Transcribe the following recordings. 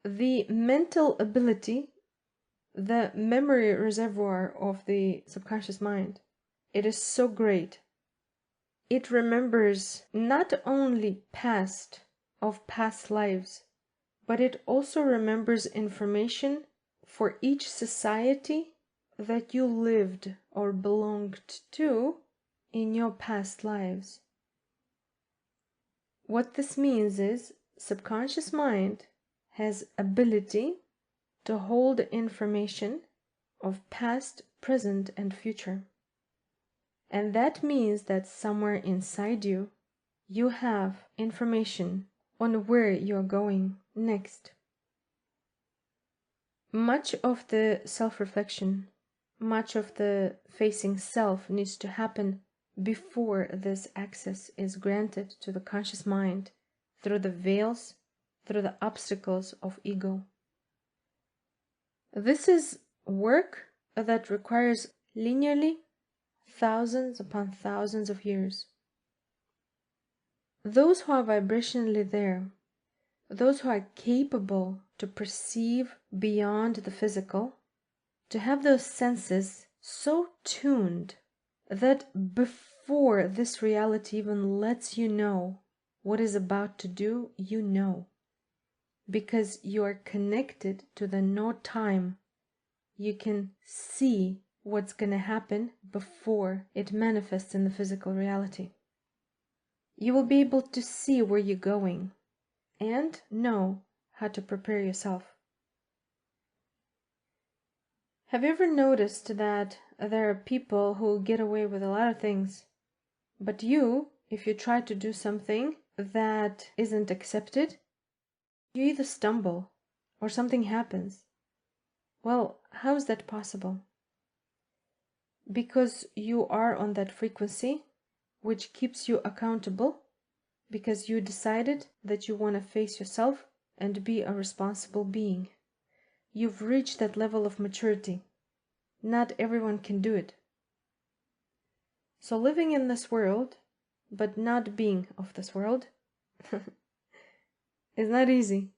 The mental ability, the memory reservoir of the subconscious mind, it is so great. It remembers not only past lives, but it also remembers information for each society that you lived or belonged to in your past lives. What this means is subconscious mind has ability to hold information of past, present, and future. And that means that somewhere inside you, you have information on where you're going next. Much of the self-reflection, much of the facing self needs to happen before this access is granted to the conscious mind through the veils, through the obstacles of ego. This is work that requires linearly thousands upon thousands of years. Those who are vibrationally there, those who are capable to perceive beyond the physical, to have those senses so tuned that before this reality even lets you know what is about to do, you know. Because you are connected to the no time. You can see what's going to happen before it manifests in the physical reality. You will be able to see where you're going and know how to prepare yourself. Have you ever noticed that there are people who get away with a lot of things, but you, if you try to do something that isn't accepted, you either stumble or something happens? Well, how is that possible? Because you are on that frequency which keeps you accountable, because you decided that you want to face yourself and be a responsible being. You've reached that level of maturity. Not everyone can do it. So living in this world, but not being of this world, is not easy.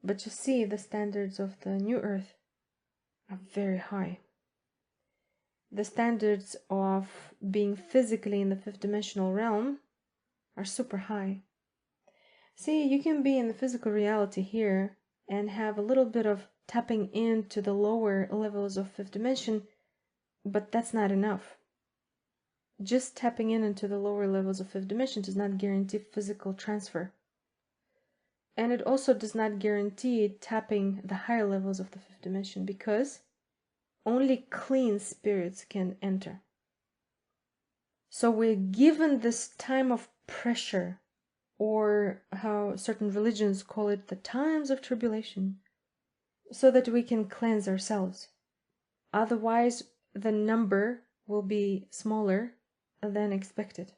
But you see, the standards of the new earth are very high. The standards of being physically in the fifth dimensional realm are super high. See, you can be in the physical reality here and have a little bit of tapping into the lower levels of fifth dimension, but that's not enough. Just tapping into the lower levels of fifth dimension does not guarantee physical transfer. And it also does not guarantee tapping the higher levels of the fifth dimension, because only clean spirits can enter. So we're given this time of pressure, or how certain religions call it, the times of tribulation, so that we can cleanse ourselves. Otherwise, the number will be smaller than expected.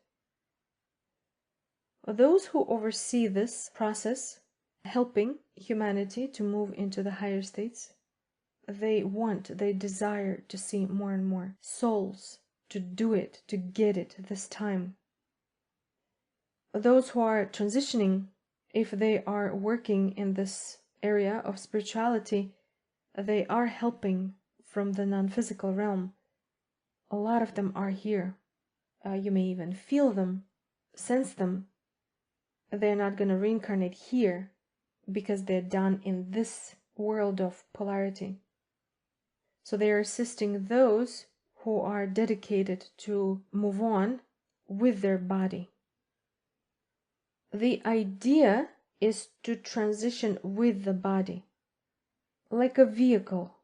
Those who oversee this process, helping humanity to move into the higher states, they desire to see more and more souls to do it, to get it this time. Those who are transitioning, if they are working in this area of spirituality, they are helping from the non-physical realm. A lot of them are here. You may even feel them, sense them. They're not going to reincarnate here because they're done in this world of polarity. So they are assisting those who are dedicated to move on with their body. The idea is to transition with the body. Like a vehicle,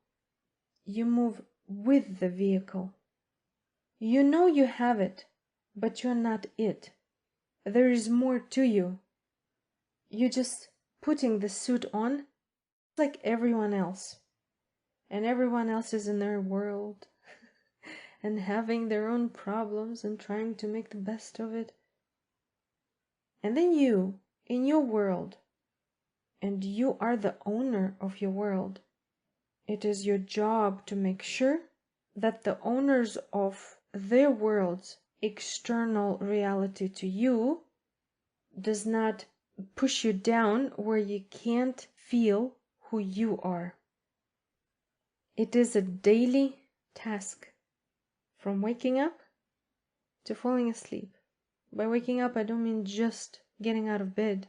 you move with the vehicle. You know you have it, but you're not it. There is more to you. You're just putting the suit on like everyone else. And everyone else is in their world and having their own problems and trying to make the best of it. And then you, in your world, and you are the owner of your world, it is your job to make sure that the owners of their world's external reality to you does not push you down where you can't feel who you are. It is a daily task from waking up to falling asleep. By waking up, I don't mean just getting out of bed.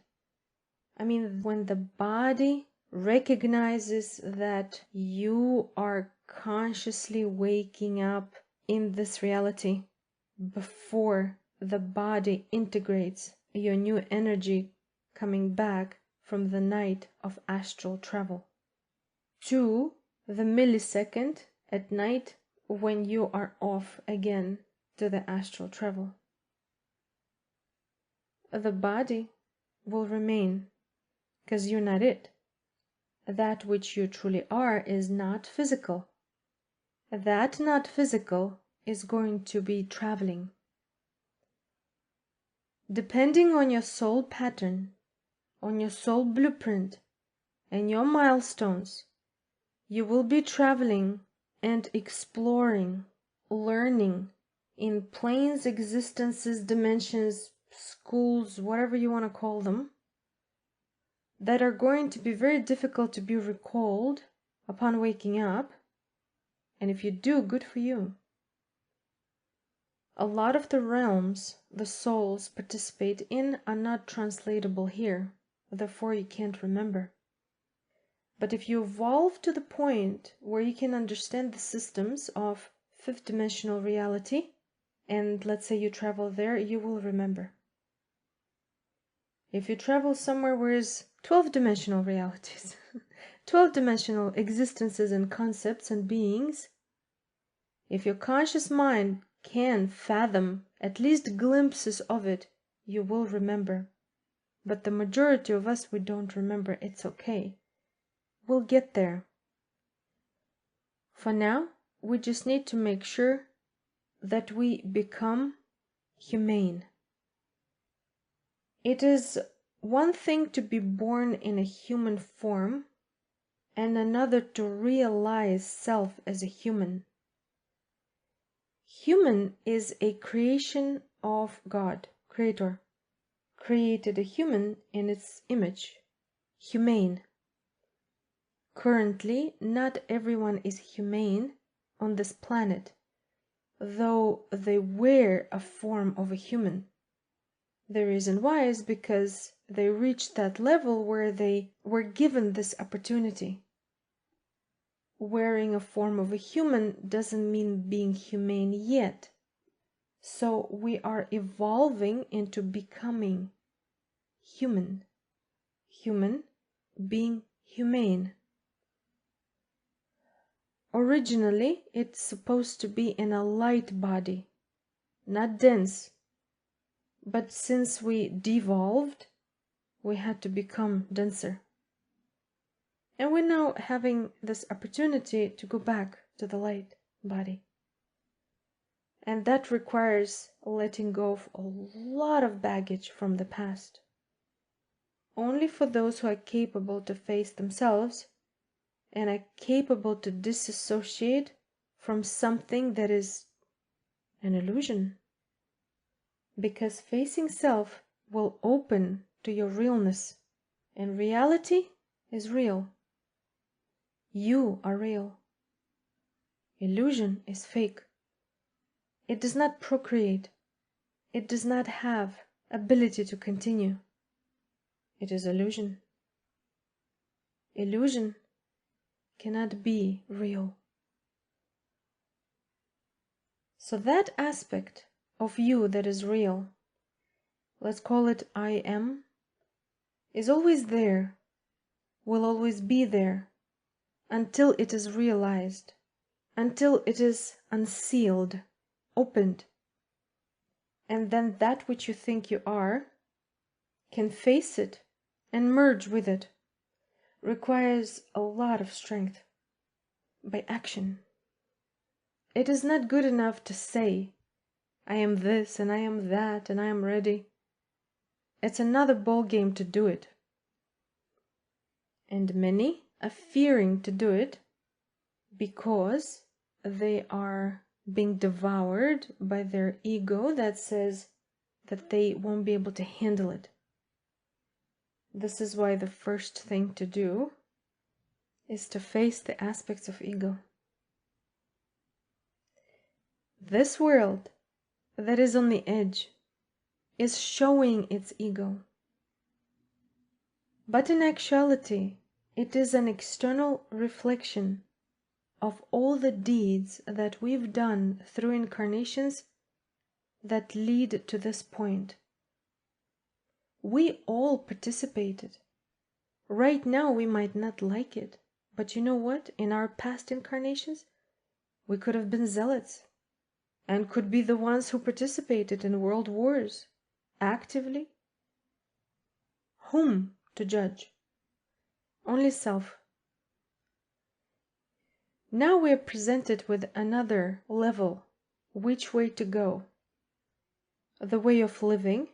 I mean when the body recognizes that you are consciously waking up in this reality before the body integrates your new energy coming back from the night of astral travel to the millisecond at night when you are off again to the astral travel. The body will remain because you're not it. That which you truly are is not physical. That not physical is going to be traveling. Depending on your soul pattern, on your soul blueprint, and your milestones, you will be traveling and exploring, learning in planes, existences, dimensions, schools, whatever you want to call them, that are going to be very difficult to be recalled upon waking up. And if you do, good for you. A lot of the realms the souls participate in are not translatable here, therefore you can't remember. But if you evolve to the point where you can understand the systems of fifth dimensional reality, and let's say you travel there, you will remember. If you travel somewhere where is 12 dimensional realities, 12 dimensional existences and concepts and beings, if your conscious mind can fathom at least glimpses of it, you will remember. But the majority of us, we don't remember. It's okay. We'll get there. For now, we just need to make sure that we become humane. It is one thing to be born in a human form and another to realize self as a human. Human is a creation of God, Creator. Created a human in its image, humane. Currently, not everyone is humane on this planet, though they wear a form of a human. The reason why is because they reached that level where they were given this opportunity. Wearing a form of a human doesn't mean being humane yet. So we are evolving into becoming human. Human being humane. Originally, it's supposed to be in a light body, not dense. But since we devolved, we had to become denser. And we're now having this opportunity to go back to the light body. And that requires letting go of a lot of baggage from the past. Only for those who are capable to face themselves and are capable to disassociate from something that is an illusion. Because facing self will open to your realness, and reality is real. You are real. Illusion is fake. It does not procreate. It does not have ability to continue. It is illusion. Illusion cannot be real. So that aspect of you that is real, let's call it I am, is always there, will always be there, until it is realized, until it is unsealed, opened. And then that which you think you are can face it and merge with it. Requires a lot of strength by action. It is not good enough to say, I am this and I am that and I am ready. It's another ball game to do it. And many are fearing to do it because they are being devoured by their ego that says that they won't be able to handle it. This is why the first thing to do is to face the aspects of ego. This world that is on the edge is showing its ego. But in actuality, it is an external reflection of all the deeds that we've done through incarnations that lead to this point. We all participated. Right now we might not like it, but you know what? In our past incarnations, we could have been zealots and could be the ones who participated in world wars actively. Whom to judge? Only self. Now we are presented with another level, which way to go. The way of living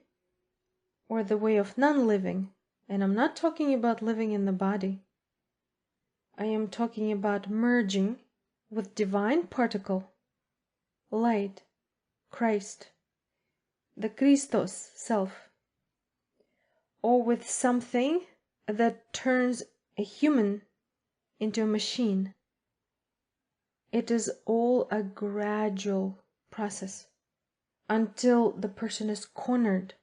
or the way of non-living. And I'm not talking about living in the body. I am talking about merging with divine particle, light, Christ, the Christos self, or with something that turns a human into a machine. It is all a gradual process until the person is cornered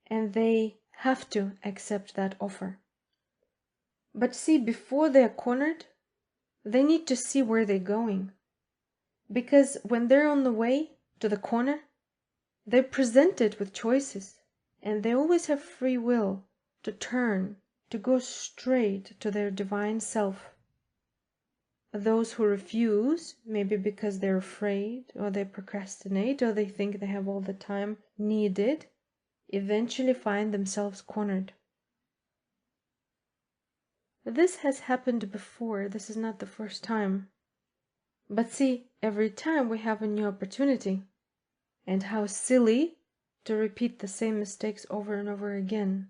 and they have to accept that offer. But see, before they're cornered, they need to see where they're going. Because when they're on the way to the corner, they're presented with choices, and they always have free will to turn, to go straight to their divine self. Those who refuse, maybe because they're afraid, or they procrastinate, or they think they have all the time needed, eventually find themselves cornered. This has happened before. This is not the first time. But see, every time we have a new opportunity. And how silly to repeat the same mistakes over and over again.